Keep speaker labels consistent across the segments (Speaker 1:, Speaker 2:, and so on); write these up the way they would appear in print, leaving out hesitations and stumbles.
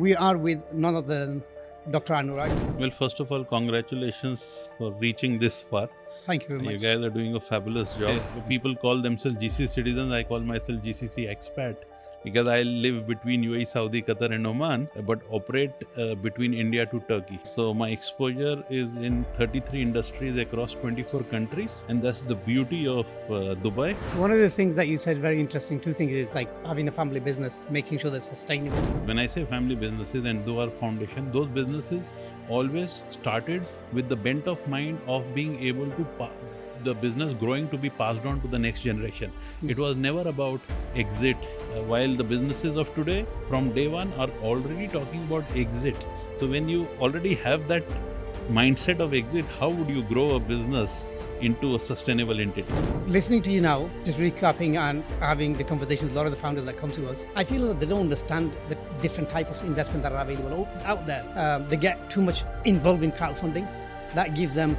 Speaker 1: We are with none other than Dr. Anuraag.
Speaker 2: Well, first of all, congratulations for reaching this far.
Speaker 1: Thank you very much.
Speaker 2: You guys are doing a fabulous job. People call themselves GCC citizens. I call myself GCC expat because I live between UAE, Saudi, Qatar, and Oman, but operate between India to Turkey. So my exposure is in 33 industries across 24 countries, and that's the beauty of Dubai.
Speaker 1: One of the things that you said, very interesting, two things is like having a family business, making sure that's sustainable.
Speaker 2: When I say family businesses and those are foundation, those businesses always started with the bent of mind of being able to the business growing to be passed on to the next generation.
Speaker 1: Yes.
Speaker 2: It was never about exit. While the businesses of today from day one are already talking about exit. So when you already have that mindset of exit, how would you grow a business into a sustainable entity?
Speaker 1: Listening to you now, just recapping and having the conversation with a lot of the founders that come to us, I feel that they don't understand the different types of investment that are available out there. They get too much involved in crowdfunding. That gives them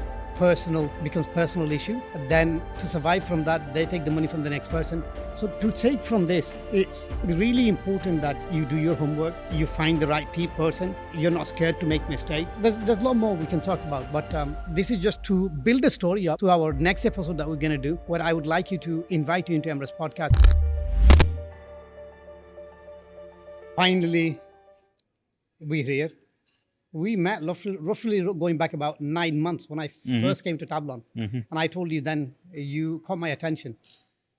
Speaker 1: becomes personal issue. Then to survive from that, they take the money from the next person. So to take from this, it's really important that you do your homework, you find the right person, you're not scared to make mistakes. There's a lot more we can talk about, but this is just to build a story up to our next episode that we're going to do, where I would like you to invite you into Emira's podcast. Finally, we're here. We met roughly going back about 9 months when I first came to Tablan. And I told you then, you caught my attention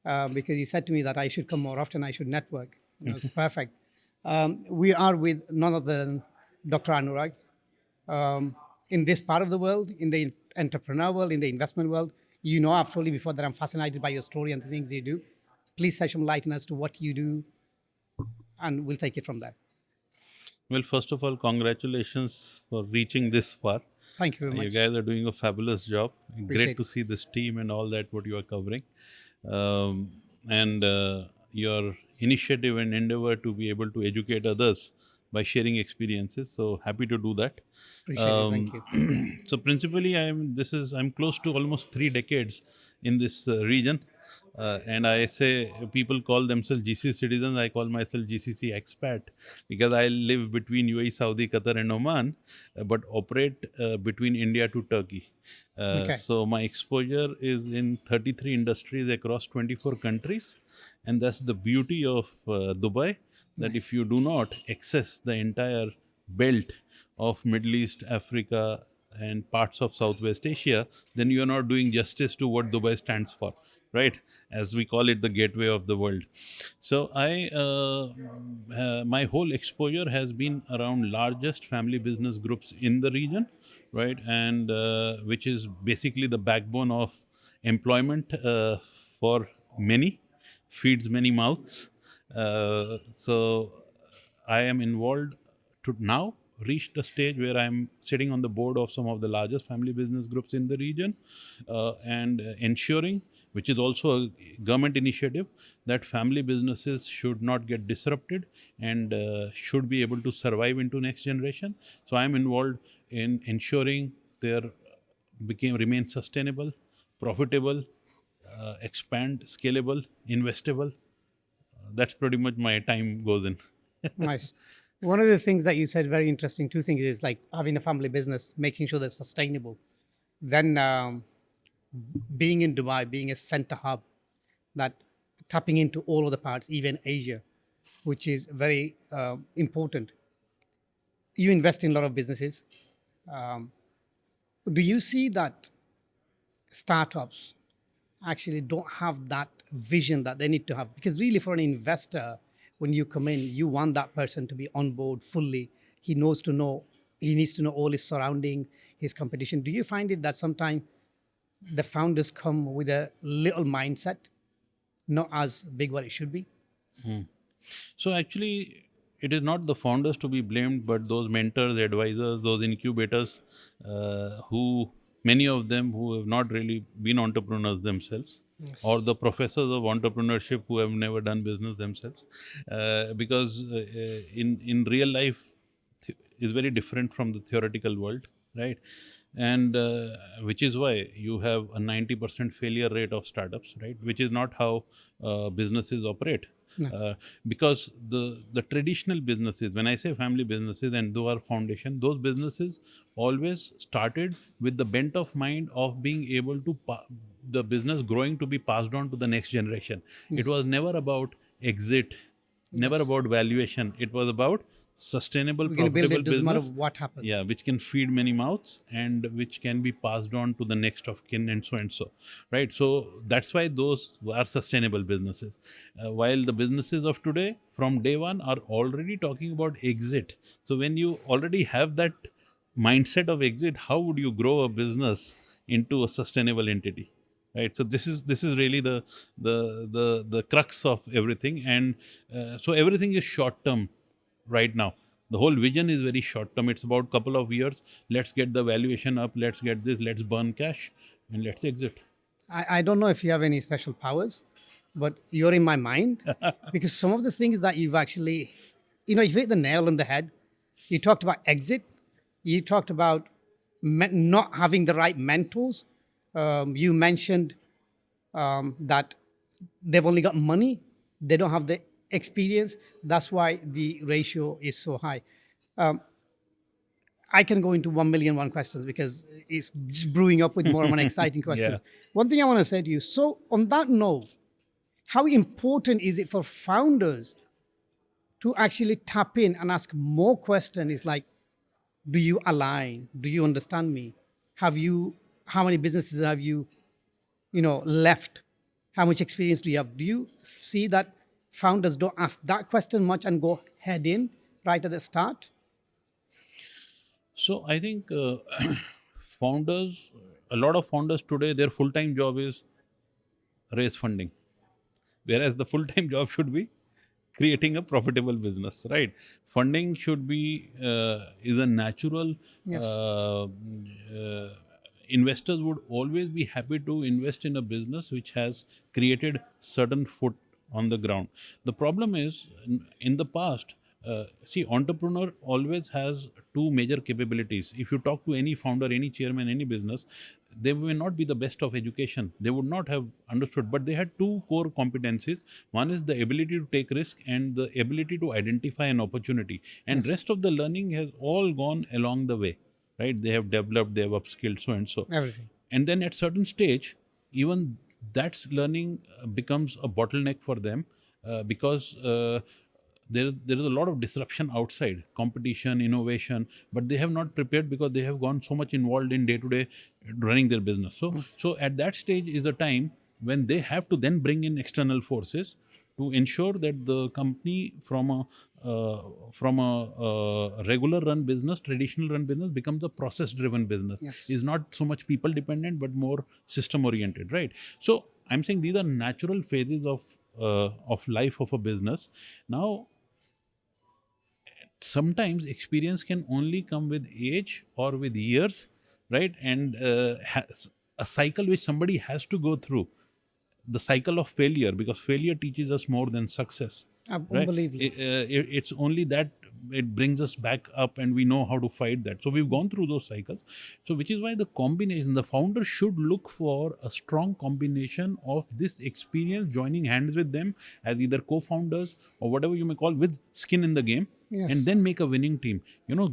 Speaker 1: because you said to me that I should come more often, I should network. And it was perfect. We are with none other than Dr. Anuraag. In this part of the world, in the entrepreneur world, in the investment world, you know I've told you before that I'm fascinated by your story and the things you do. Please shed some light on as to what you do, and we'll take it from there.
Speaker 2: Well, first of all, congratulations for reaching this far.
Speaker 1: Thank you very much.
Speaker 2: You guys are doing a fabulous job.
Speaker 1: Appreciate
Speaker 2: Great to see this team and all that what you are covering. And your initiative and endeavor to be able to educate others by sharing experiences. So happy to do that.
Speaker 1: Appreciate it. Thank you.
Speaker 2: So principally, I'm close to almost 3 decades in this region. And I say people call themselves GCC citizens. I call myself GCC expat because I live between UAE, Saudi, Qatar, and Oman, but operate between India to Turkey.
Speaker 1: Okay.
Speaker 2: So my exposure is in 33 industries across 24 countries, and that's the beauty of Dubai. That if you do not access the entire belt of Middle East, Africa, and parts of Southwest Asia, then you are not doing justice to what Dubai stands for, right? As we call it, the gateway of the world. So my whole exposure has been around largest family business groups in the region, right? And which is basically the backbone of employment for many, feeds many mouths. So I am involved to now reached a stage where I'm sitting on the board of some of the largest family business groups in the region and ensuring, which is also a government initiative, that family businesses should not get disrupted and should be able to survive into next generation. So I'm involved in ensuring their remain sustainable, profitable, expand, scalable, investable. That's pretty much my time goes in.
Speaker 1: Nice. One of the things that you said, very interesting, two things is like having a family business, making sure that's sustainable. Then being in Dubai, being a center hub, that tapping into all of the parts, even Asia, which is very important. You invest in a lot of businesses. Do you see that startups actually don't have that vision that they need to have? Because really for an investor, when you come in, you want that person to be on board fully. He needs to know all his surrounding, his competition. Do you find it that sometimes the founders come with a little mindset, not as big what it should be?
Speaker 2: So actually, it is not the founders to be blamed, but those mentors, advisors, those incubators, many of them who have not really been entrepreneurs themselves, yes, or the professors of entrepreneurship who have never done business themselves, because in real life is very different from the theoretical world, right? And which is why you have a 90% failure rate of startups, right? Which is not how businesses operate. because the traditional businesses, when I say family businesses and those are foundation, those businesses always started with the bent of mind of being able to the business growing to be passed on to the next generation. It
Speaker 1: Yes.
Speaker 2: was never about exit, never
Speaker 1: Yes.
Speaker 2: about valuation. It was about sustainable,
Speaker 1: We're going to build
Speaker 2: profitable
Speaker 1: it, doesn't matter
Speaker 2: business,
Speaker 1: what
Speaker 2: yeah,
Speaker 1: happens.
Speaker 2: which can feed many mouths and which can be passed on to the next of kin and so, right? So that's why those are sustainable businesses. While the businesses of today, from day one, are already talking about exit. So when you already have that mindset of exit, how would you grow a business into a sustainable entity? Right, so this is really the crux of everything, and so everything is short term right now. The whole vision is very short term. It's about couple of years. Let's get the valuation up. Let's get this. Let's burn cash, and let's exit.
Speaker 1: I don't know if you have any special powers, but you're in my mind because some of the things that you've actually, you hit the nail on the head. You talked about exit. You talked about not having the right mentors. You mentioned that they've only got money, they don't have the experience. That's why the ratio is so high. I can go into 1,000,001 questions because it's just brewing up with more and more exciting
Speaker 2: Yeah.
Speaker 1: questions. One thing I want to say to you, so on that note, how important is it for founders to actually tap in and ask more questions? It's like, do you align? Do you understand me? How many businesses have you, left? How much experience do you have? Do you see that founders don't ask that question much and go head in right at the start?
Speaker 2: So I think founders, a lot of founders today, their full time job is raise funding, whereas the full time job should be creating a profitable business, right? Funding should be is a natural.
Speaker 1: Yes.
Speaker 2: Investors would always be happy to invest in a business which has created certain foot on the ground. The problem is, in the past, see, entrepreneur always has two major capabilities. If you talk to any founder, any chairman, any business, they may not be the best of education. They would not have understood, but they had two core competencies. One is the ability to take risk and the ability to identify an opportunity. And
Speaker 1: Yes.
Speaker 2: rest of the learning has all gone along the way, right? They have developed, they have upskilled, so and so.
Speaker 1: Everything.
Speaker 2: And then at certain stage, even that's learning becomes a bottleneck for them because there is a lot of disruption outside, competition, innovation, but they have not prepared because they have gone so much involved in day to day running their business. So at that stage is a time when they have to then bring in external forces to ensure that the company from a regular run business, traditional run business, becomes a process driven business.
Speaker 1: Yes.
Speaker 2: Is not so much people dependent but more system oriented, right? So I'm saying these are natural phases of life of a business. Now, sometimes experience can only come with age or with years, right? And a cycle which somebody has to go through, the cycle of failure, because failure teaches us more than success, right?
Speaker 1: Unbelievable.
Speaker 2: It's only that it brings us back up and we know how to fight that. So we've gone through those cycles. So which is why the combination, the founder should look for a strong combination of this experience joining hands with them as either co-founders or whatever you may call, with skin in the game,
Speaker 1: Yes.
Speaker 2: and then make a winning team.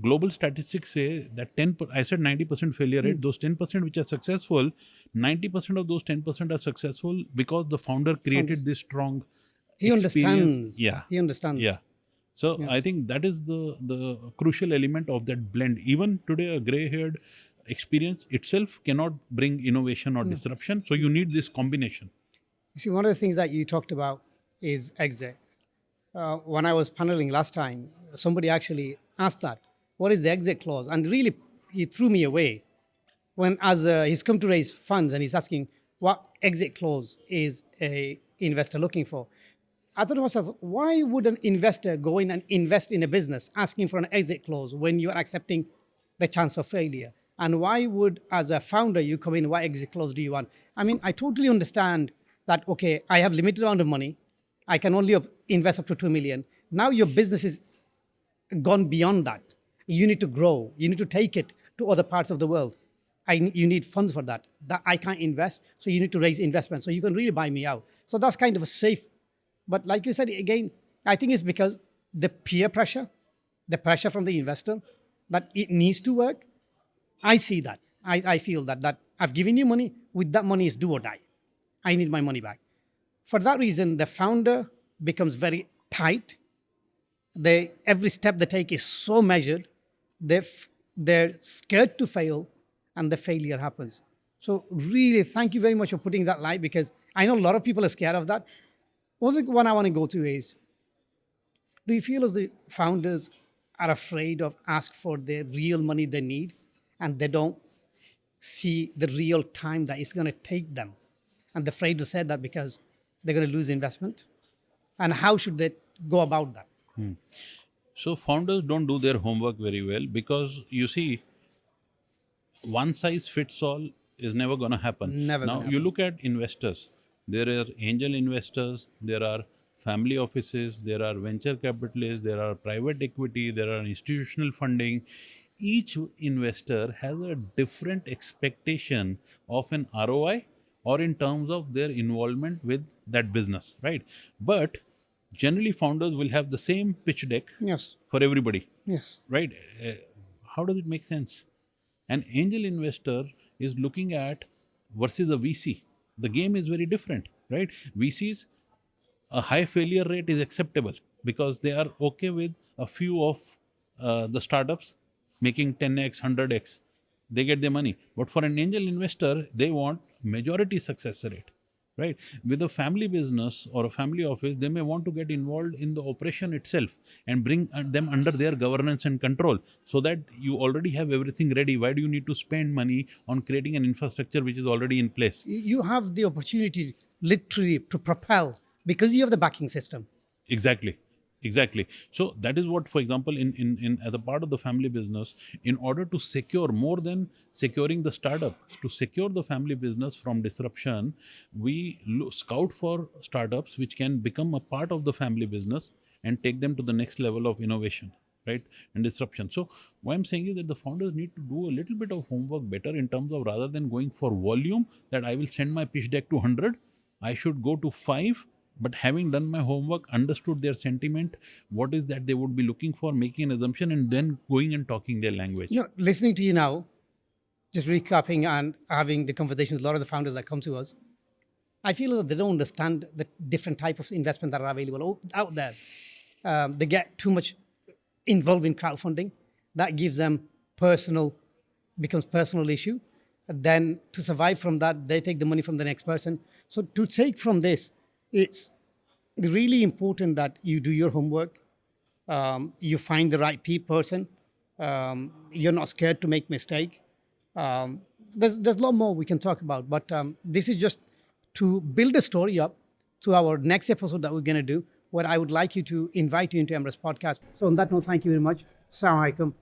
Speaker 2: Global statistics say that I said 90% failure rate. Those 10% which are successful, 90% of those 10% are successful because the founder created this strong
Speaker 1: He
Speaker 2: experience.
Speaker 1: understands.
Speaker 2: Yeah.
Speaker 1: He understands.
Speaker 2: Yeah. So I
Speaker 1: Yes.
Speaker 2: think that is the crucial element of that blend. Even today, a gray-haired experience itself cannot bring innovation or disruption. So you need this combination.
Speaker 1: You see, one of the things that you talked about is exit. When I was paneling last time, somebody actually asked that, what is the exit clause? And really, he threw me away when, as he's come to raise funds and he's asking what exit clause is a investor looking for. I thought to myself, why would an investor go in and invest in a business asking for an exit clause when you are accepting the chance of failure? And why would, as a founder, you come in, what exit clause do you want? I mean, I totally understand that, okay, I have limited amount of money. I can only invest up to 2 million. Now your business is gone beyond that. You need to grow. You need to take it to other parts of the world. You need funds for that. That I can't invest, so you need to raise investment. So you can really buy me out. So that's kind of a safe But like you said, again, I think it's because the peer pressure, the pressure from the investor that it needs to work. I see that. I feel that I've given you money. With that money is do or die. I need my money back. For that reason, the founder becomes very tight. Every step they take is so measured. They're scared to fail, and the failure happens. So really, thank you very much for putting that light, because I know a lot of people are scared of that. Only one I want to go to is, do you feel as the founders are afraid of ask for the real money they need, and they don't see the real time that it's going to take them, and they're afraid to say that because they're going to lose investment? And how should they go about that?
Speaker 2: So founders don't do their homework very well, because you see, one size fits all is never going to happen.
Speaker 1: Never
Speaker 2: Now,
Speaker 1: gonna
Speaker 2: you
Speaker 1: happen.
Speaker 2: look at investors. There are angel investors, there are family offices, there are venture capitalists, there are private equity, there are institutional funding. Each investor has a different expectation of an ROI or in terms of their involvement with that business, right? But generally, founders will have the same pitch deck
Speaker 1: Yes.
Speaker 2: for everybody,
Speaker 1: Yes.
Speaker 2: right? How does it make sense? An angel investor is looking at versus a VC. The game is very different, right? VCs, a high failure rate is acceptable because they are okay with a few of the startups making 10x, 100x. They get their money. But for an angel investor, they want majority success rate, right? With a family business or a family office, they may want to get involved in the operation itself and bring them under their governance and control, so that you already have everything ready. Why do you need to spend money on creating an infrastructure which is already in place?
Speaker 1: You have the opportunity literally to propel because you have the backing system.
Speaker 2: Exactly. So that is what, for example, in as a part of the family business, in order to secure more than securing the startup, to secure the family business from disruption, we scout for startups which can become a part of the family business and take them to the next level of innovation, right, and disruption. So what I'm saying is that the founders need to do a little bit of homework better, in terms of, rather than going for volume, that I will send my pitch deck to 100, I should go to 5, but having done my homework, understood their sentiment, what is that they would be looking for, making an assumption, and then going and talking their language.
Speaker 1: Listening to you now, just recapping and having the conversation with a lot of the founders that come to us, I feel that they don't understand the different type of investment that are available out there. They get too much involved in crowdfunding. That gives them becomes personal issue. And then to survive from that, they take the money from the next person. So to take from this, it's really important that you do your homework. You find the right person. You're not scared to make mistake. There's a lot more we can talk about, but this is just to build a story up to our next episode that we're going to do, where I would like you to invite you into Emira's podcast. So on that note, thank you very much. Assalamu alaikum.